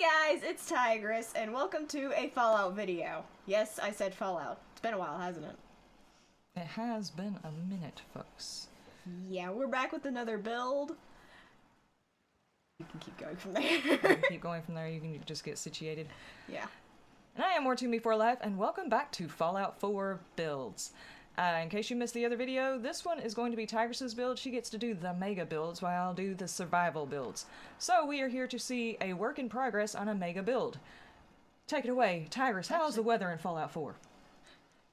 guys, it's Tigress, and welcome to a Fallout video. Yes, I said Fallout. It's been a while, hasn't it? It has been a minute, folks. Yeah, we're back with another build. You can keep going from there. You can keep going from there, you can just get situated. Yeah. And I am More Toon Before Life, and welcome back to Fallout 4 Builds. In case you missed the other video, this one is going to be Tigress's build. She gets to do the mega builds while I'll do the survival builds. So we are here to see a work in progress on a mega build. Take it away, Tigress. How's the weather in Fallout 4?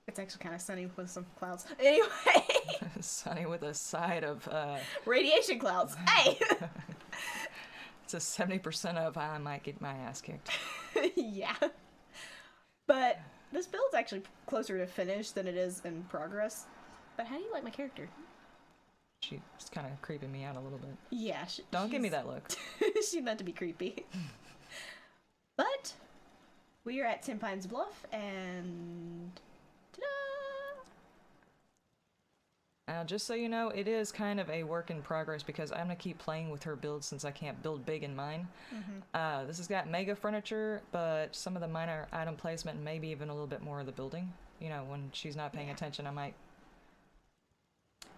It's actually kind of sunny with some clouds. Anyway. Sunny with a side of radiation clouds. Hey! It's a 70% of I might get my ass kicked. Yeah. But this build's actually closer to finish than it is in progress. But how do you like my character? She's kind of creeping me out a little bit. Yeah. Don't give me that look. She's meant to be creepy. But we are at Tenpines Bluff, and ta-da! Now, just so you know, it is kind of a work in progress because I'm going to keep playing with her build since I can't build big in mine. This has got mega furniture, but some of the minor item placement and maybe even a little bit more of the building. You know, when she's not paying attention, I might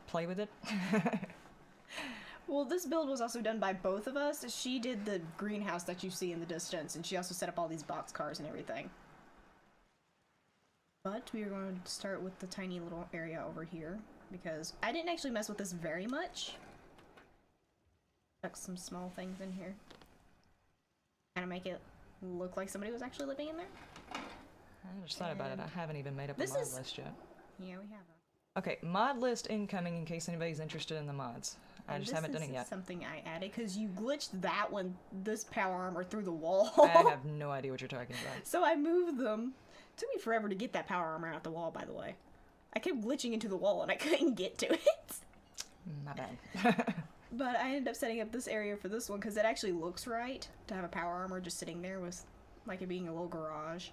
play with it. Well, this build was also done by both of us. She did the greenhouse that you see in the distance, and she also set up all these box cars and everything. But we are going to start with the tiny little area over here, because I didn't actually mess with this very much. Stuck some small things in here. Kind of make it look like somebody was actually living in there. I just thought about it. I haven't even made up a mod list yet. Yeah, we haven't. Okay, mod list incoming in case anybody's interested in the mods. I just haven't done it yet. This is something I added because you glitched that one, this power armor through the wall. I have no idea what you're talking about. So I moved them. It took me forever to get that power armor out the wall, by the way. I kept glitching into the wall and I couldn't get to it. My bad. But I ended up setting up this area for this one because it actually looks right to have a power armor just sitting there with like it being a little garage.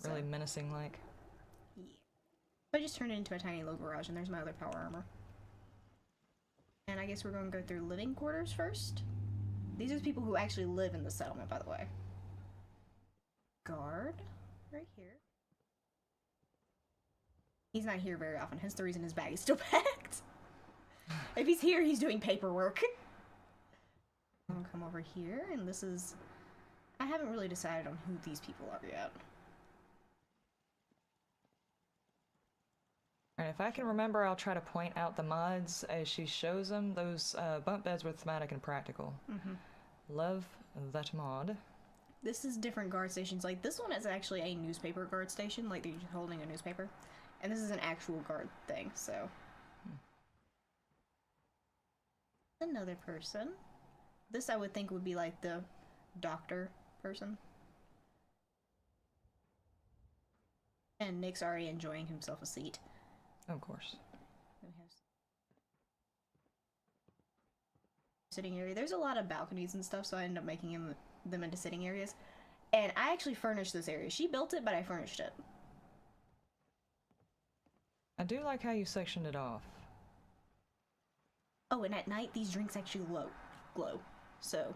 Really menacing like. Yeah. So I just turned it into a tiny little garage and there's my other power armor. And I guess we're going to go through living quarters first. These are the people who actually live in the settlement, by the way. Guard, right here. He's not here very often, hence the reason his bag is still packed. If he's here, he's doing paperwork. I'm gonna come over here, and this is... I haven't really decided on who these people are yet. Alright, if I can remember, I'll try to point out the mods as she shows them. Those bunk beds were thematic and practical. Love that mod. This is different guard stations. Like, this one is actually a newspaper guard station, like they're holding a newspaper. And this is an actual guard thing, so... Another person. This I would think would be like the doctor person. And Nick's already enjoying himself a seat. Of course. Then we have sitting area. There's a lot of balconies and stuff, so I end up making them into sitting areas. And I actually furnished this area. She built it, but I furnished it. I do like how you sectioned it off. Oh, and at night, these drinks actually glow. So,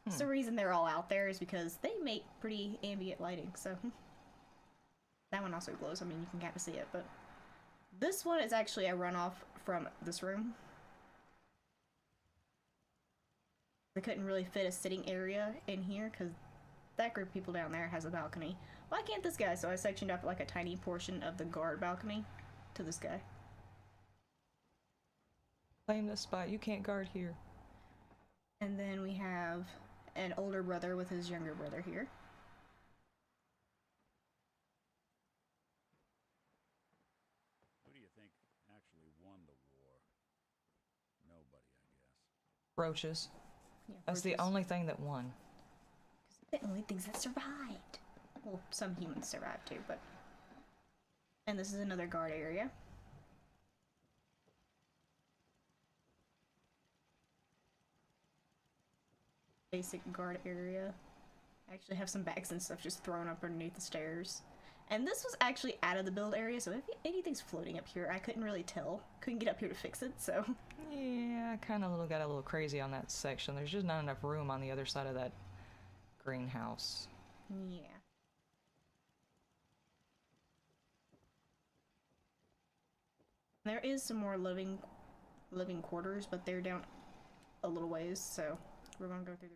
that's the reason they're all out there is because they make pretty ambient lighting, so. That one also glows, I mean, you can kind of see it, but. This one is actually a runoff from this room. They couldn't really fit a sitting area in here, because that group of people down there has a balcony. Why can't this guy? So I sectioned up like a tiny portion of the guard balcony to this guy. Claim this spot, you can't guard here. And then we have an older brother with his younger brother here. Who do you think actually won the war? Nobody, I guess. Roaches. Yeah, That's the only thing that won. the only things that survived. Well, some humans survived too, but... And this is another guard area. Basic guard area. I actually have some bags and stuff just thrown up underneath the stairs. And this was actually out of the build area, so if anything's floating up here, I couldn't really tell. Couldn't get up here to fix it, so... Yeah, I kind of got a little crazy on that section. There's just not enough room on the other side of that greenhouse. Yeah. There is some more living quarters, but they're down a little ways, so we're gonna go through the.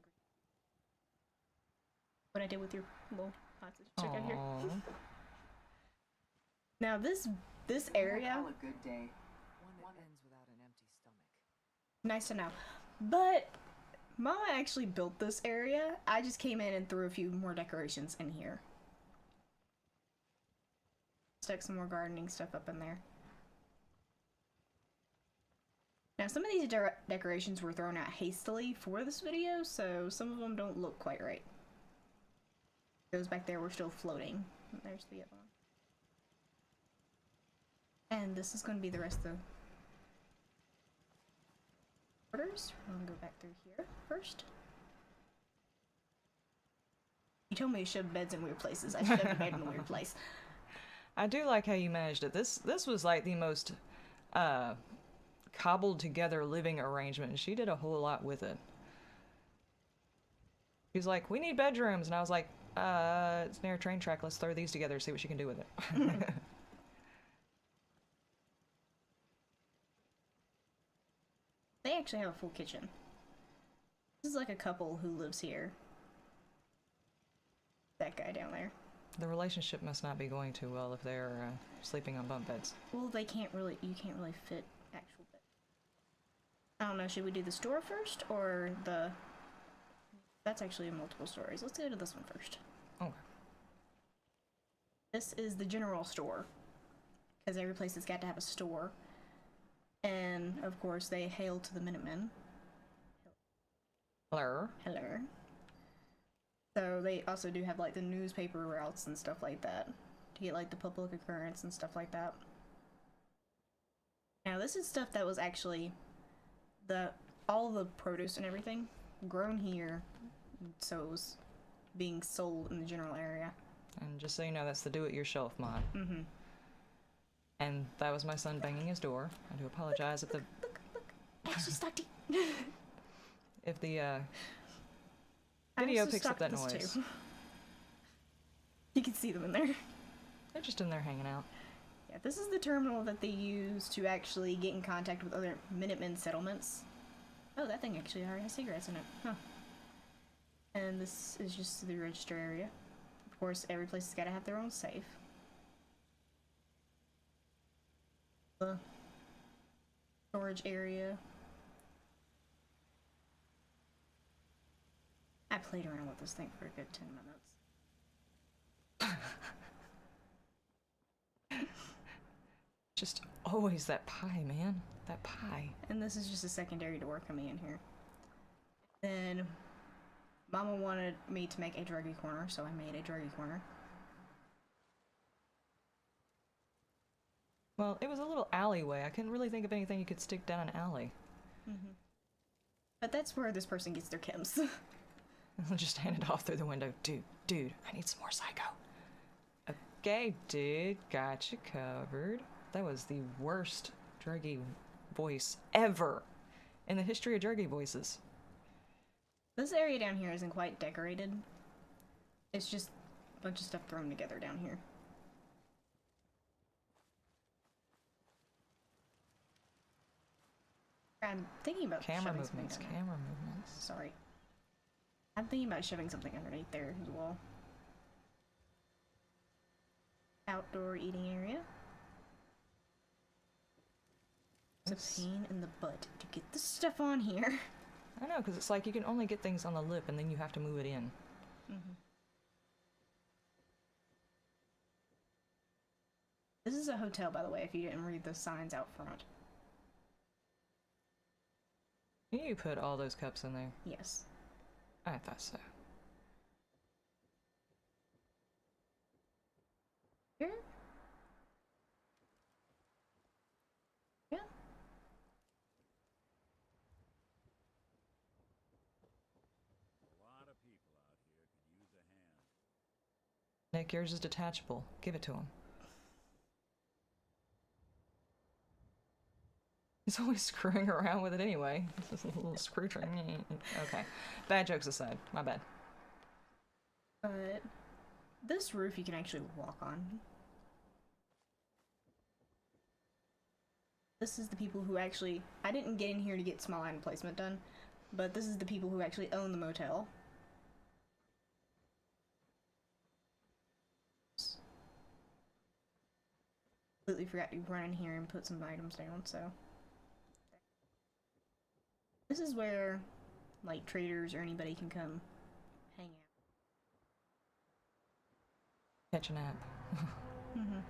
What I did with your little hostage check out here. Aww. Now this area. Call a good day. One that ends without an empty stomach. Nice to know, but Mama actually built this area. I just came in and threw a few more decorations in here. Stuck some more gardening stuff up in there. Now, some of these decorations were thrown out hastily for this video, so some of them don't look quite right. Those back there were still floating. There's the other one. And this is going to be the rest of the quarters. I'm going to go back through here first. You told me to shove beds in weird places. I shoved a bed in a weird place. I do like how you managed it. This was like the most cobbled together living arrangement, and she did a whole lot with it. She's like, we need bedrooms, and I was like, it's near a train track, let's throw these together, see what she can do with it. They actually have a full kitchen. This is like a couple who lives here. That guy down there. The relationship must not be going too well if they're sleeping on bunk beds. Well, you can't really fit actual beds. I don't know, should we do the store first, or the... That's actually multiple stories. Let's go to this one first. Okay. This is the general store, because every place has got to have a store. And, of course, they hail to the Minutemen. Hello. Hello. So they also do have, like, the newspaper routes and stuff like that, to get, like, the public occurrence and stuff like that. Now, this is stuff that was actually... all the produce and everything grown here, so it was being sold in the general area. And just so you know, that's the do-it-yourself mod. Mm-hmm. And that was my son banging his door. I do apologize if the Look! I actually stocked if the video picks up that noise. Too. You can see them in there. They're just in there hanging out. Yeah, this is the terminal that they use to actually get in contact with other Minutemen settlements. Oh, that thing actually already has cigarettes in it. Huh. And this is just the register area. Of course, every place has got to have their own safe. The storage area. I played around with this thing for a good 10 minutes. Just always that pie, man. That pie. And this is just a secondary door coming in here. Then Mama wanted me to make a druggy corner, so I made a druggy corner. Well, it was a little alleyway. I couldn't really think of anything you could stick down an alley. Mm-hmm. But that's where this person gets their chems. Just hand it off through the window. Dude, I need some more psycho. Okay, dude, got you covered. That was the worst druggy voice ever in the history of druggy voices. This area down here isn't quite decorated. It's just a bunch of stuff thrown together down here. I'm thinking about Camera shoving something movements, down there. camera movements. Sorry. I'm thinking about shoving something underneath there as well. Outdoor eating area. It's a pain in the butt to get this stuff on here. I know, because it's like you can only get things on the lip and then you have to move it in. Mm-hmm. This is a hotel, by the way, if you didn't read the signs out front. You put all those cups in there? Yes. I thought so. Here? Yeah. A lot of people out here could use a hand. Nick, yours is detachable. Give it to him. He's always screwing around with it anyway. Just a little screw trim. Okay. Bad jokes aside. My bad. this roof you can actually walk on. This is the people who actually... I didn't get in here to get small item placement done, but this is the people who actually own the motel. Completely forgot to run in here and put some items down, so... This is where, like, traders or anybody can come hang out. Catch a nap. Mm-hmm.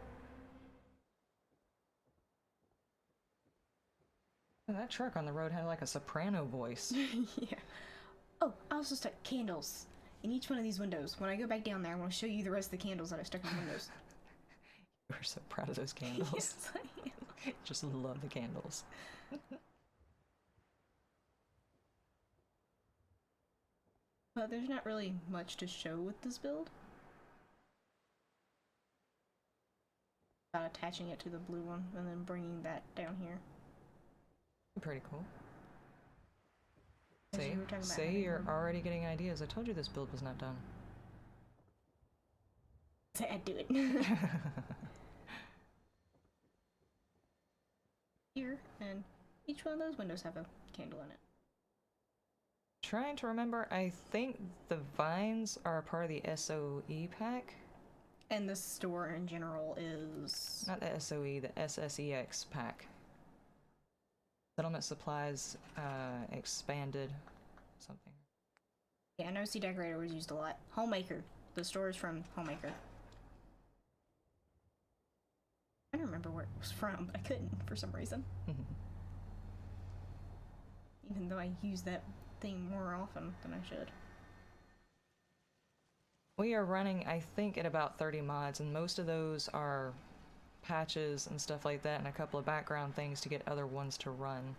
That truck on the road had like a soprano voice. Yeah. Oh, I also stuck candles in each one of these windows. When I go back down there, I want to show you the rest of the candles that I stuck in the windows. We're so proud of those candles. Yes, I am. Just love the candles. But there's not really much to show with this build. About attaching it to the blue one and then bringing that down here. Pretty cool. As See, you were talking about see, having you're one. already getting ideas. I told you this build was not done. Say I'd do it. Here, and each one of those windows have a candle in it. Trying to remember, I think the vines are a part of the SOE pack. And the store in general is... Not the SOE, the SSEX pack. Settlement supplies, expanded, something. Yeah, I know C Decorator was used a lot. Homemaker. The store is from Homemaker. I don't remember where it was from, but I couldn't for some reason. Even though I use that thing more often than I should. We are running, I think, at about 30 mods, and most of those are patches and stuff like that, and a couple of background things to get other ones to run.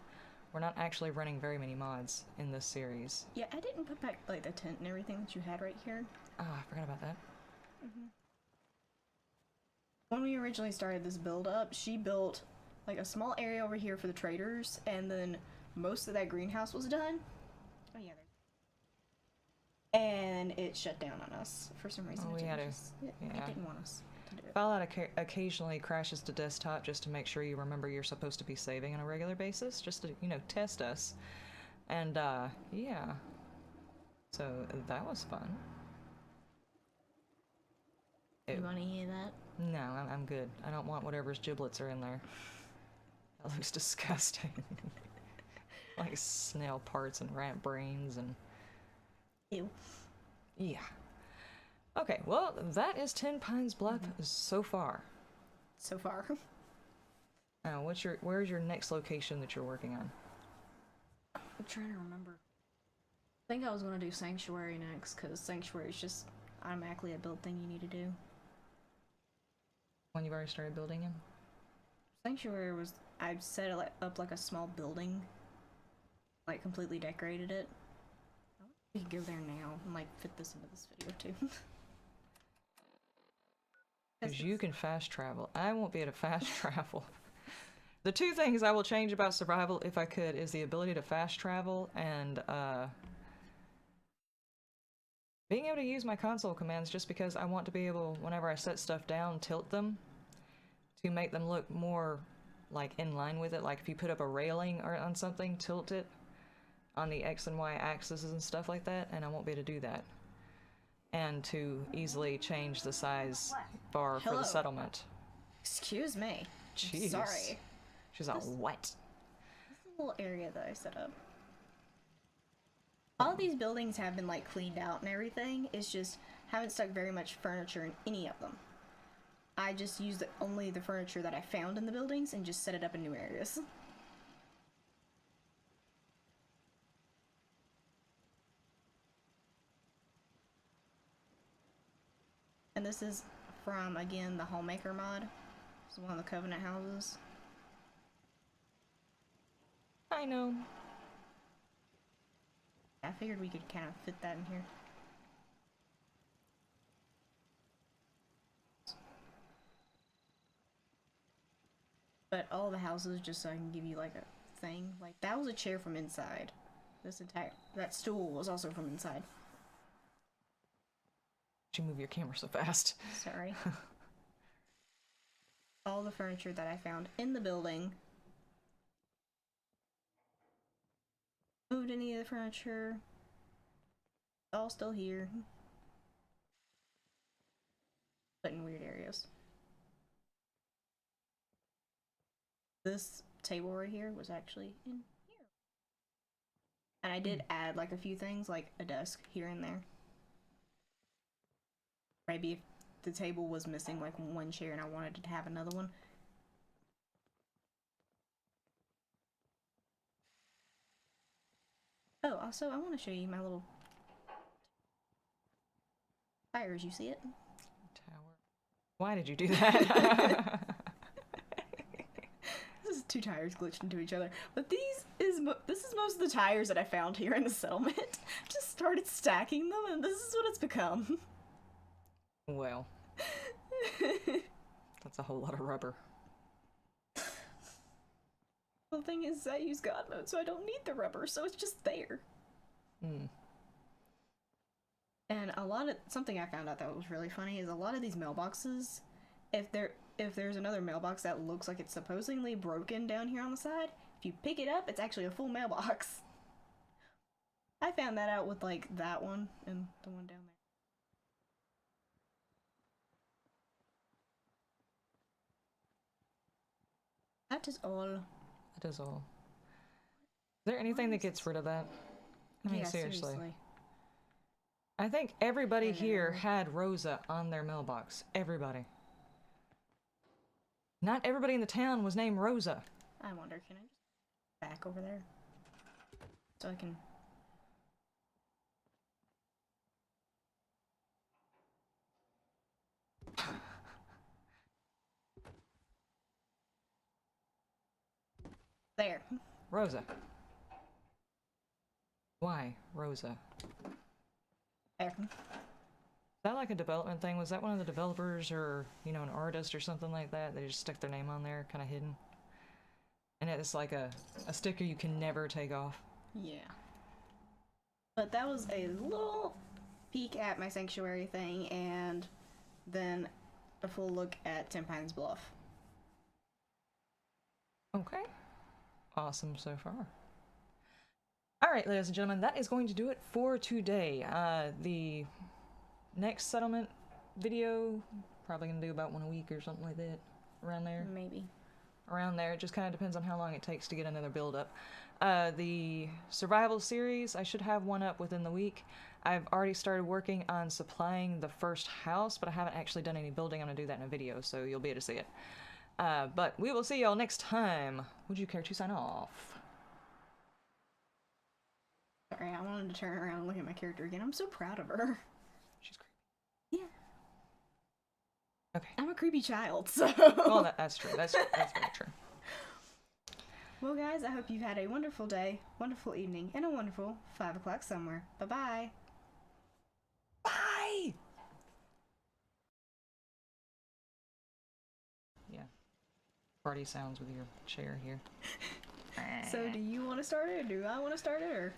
We're not actually running very many mods in this series. Yeah, I didn't put back like the tent and everything that you had right here. Ah, I forgot about that. When we originally started this build up, she built like a small area over here for the traders, and then most of that greenhouse was done. Oh yeah, and it shut down on us for some reason. Oh, It we had to, it didn't want us to do it. Fallout occasionally crashes to desktop just to make sure you remember you're supposed to be saving on a regular basis, just to, you know, test us. And, yeah. So, that was fun. You want to hear that? No, I'm good. I don't want whatever's giblets are in there. That looks disgusting. Like snail parts and rat brains and... Ew. Yeah. Okay, well, that is Tenpines Bluff so far. So far. Now, where's your next location that you're working on? I'm trying to remember. I think I was going to do Sanctuary next, because Sanctuary is just automatically a build thing you need to do. One you've already started building in? Sanctuary was... I set it up like a small building. Like, completely decorated it. I wonder if we could go there now and, like, fit this into this video, too. Because you can fast travel. I won't be able to fast travel. The two things I will change about survival, if I could, is the ability to fast travel and, being able to use my console commands, just because I want to be able, whenever I set stuff down, tilt them to make them look more like in line with it. Like if you put up a railing or on something, tilt it on the X and Y axes and stuff like that, and I won't be able to do that. And to easily change the size bar for Hello. the settlement. Excuse me. Jeez. Sorry. She's all wet. This is a little area that I set up. All these buildings have been like cleaned out and everything. It's just haven't stuck very much furniture in any of them. I just used only the furniture that I found in the buildings and just set it up in new areas. And this is from, again, the Homemaker mod. This is one of the Covenant houses. I know. I figured we could kind of fit that in here. But all the houses, just so I can give you like a thing. Like that was a chair from inside. That stool was also from inside. You move your camera so fast. Sorry. All the furniture that I found in the building. Moved any of the furniture. All still here. But in weird areas. This table right here was actually in here. And I did add like a few things, like a desk here and there. Maybe if the table was missing like one chair and I wanted to have another one. Oh, also I want to show you my little tires. You see it? Tower. Why did you do that? This is two tires glitched into each other. But this is most of the tires that I found here in the settlement. Just started stacking them, and this is what it's become. Well, that's a whole lot of rubber. The thing is, I use God mode, so I don't need the rubber, so it's just there. And something I found out that was really funny is a lot of these mailboxes, if there's another mailbox that looks like it's supposedly broken down here on the side, if you pick it up, it's actually a full mailbox. I found that out with like that one and the one down there. That is all. That is all. Is there anything that gets rid of that? I mean, Yeah, seriously. I think everybody here had Rosa on their mailbox. Everybody. Not everybody in the town was named Rosa. I wonder, can I just back over there? So I can... There. Rosa. Why Rosa? There. Is that like a development thing? Was that one of the developers or, you know, an artist or something like that? They just stuck their name on there, kind of hidden. And it's like a sticker you can never take off. Yeah. But that was a little peek at my sanctuary thing, and then a full look at Tenpines Bluff. Okay. Awesome so far. Alright, ladies and gentlemen, that is going to do it for today. The next settlement video, probably going to do about one a week or something like that. Around there. Maybe. Around there. It just kind of depends on how long it takes to get another build up. The survival series, I should have one up within the week. I've already started working on supplying the first house, but I haven't actually done any building. I'm going to do that in a video, so you'll be able to see it. But we will see y'all next time. Would you care to sign off? Sorry, I wanted to turn around and look at my character again. I'm so proud of her. She's creepy. Yeah. Okay. I'm a creepy child, so... Well, that's true. That's very true. Well, guys, I hope you've had a wonderful day, wonderful evening, and a wonderful 5 o'clock somewhere. Bye-bye. Bye! Yeah. Party sounds with your chair here. So, do you want to start it, or do I want to start it, or...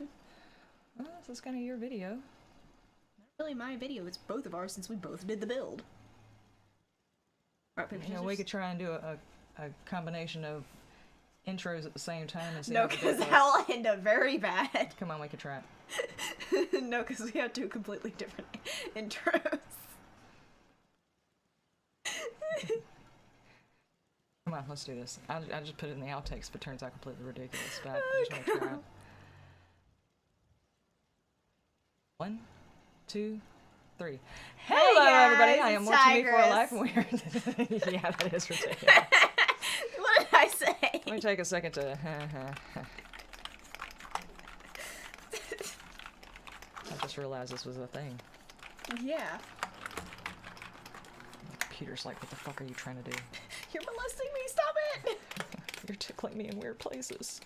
Well, this is kind of your video. Not really my video, it's both of ours since we both did the build. Rock, paper, You know, we scissors? could try and do a combination of intros at the same time and see No, how because ridiculous. that'll end up very bad. Come on, we could try it. No, because we have two completely different intros. Come on, let's do this. I just put it in the outtakes if it turns out completely ridiculous, but I just want to try it. 1, 2, 3. Hello, guys, everybody. I am it's More to Me for Tigress. Life, and we're... Yeah, that is ridiculous. What did I say? Let me take a second to... I just realized this was a thing. Yeah. Peter's like, what the fuck are you trying to do? You're molesting me, stop it! You're tickling me in weird places.